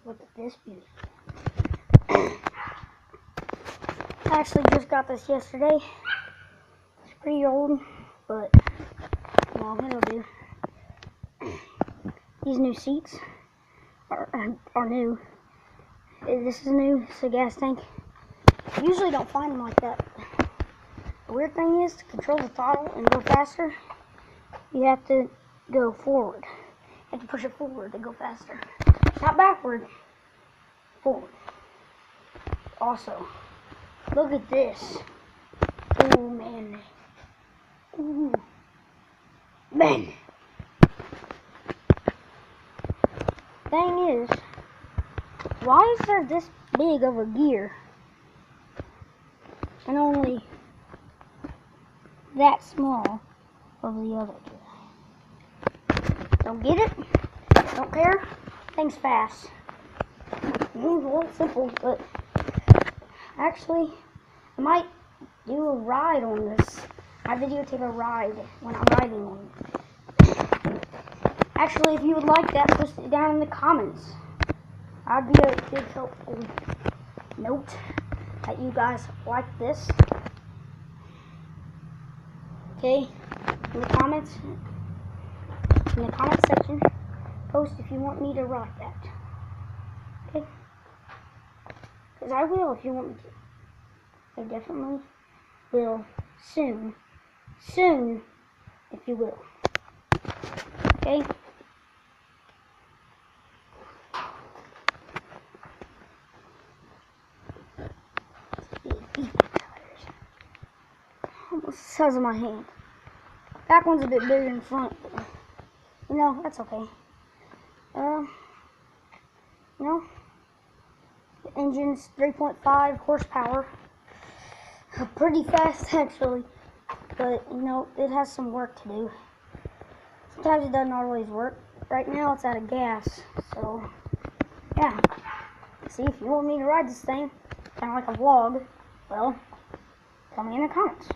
Look at this beauty. I actually just got this yesterday. It's pretty old, but well, it'll do. These new seats are new. This is new. It's a gas tank. I usually don't find them like that. The weird thing is, to control the throttle and go faster, you have to go forward. You have to push it forward to go faster. Not backward. Forward. Also, look at this. Oh man. Ooh. Man. Thing is, why is there this big of a gear and only that small of the other gear? Don't get it? Don't care? Thing's fast. Well, it's simple, but actually, I might do a ride on this. I videotape a ride when I'm riding on it. Actually, if you would like that, post it down in the comments. I'd be a big helpful note that you guys like this. Okay, in the comment section, post if you want me to ride that. Okay, because I will if you want me to. I definitely will soon, if you will. Okay. Almost the size of my hand. Back one's a bit bigger than front, but you know, that's okay. You know, the engine's 3.5 horsepower. Pretty fast actually, but you know, it has some work to do. Sometimes it doesn't always work. Right now it's out of gas, so yeah. See, if you want me to ride this thing, kind of like a vlog, well, tell me in the comments.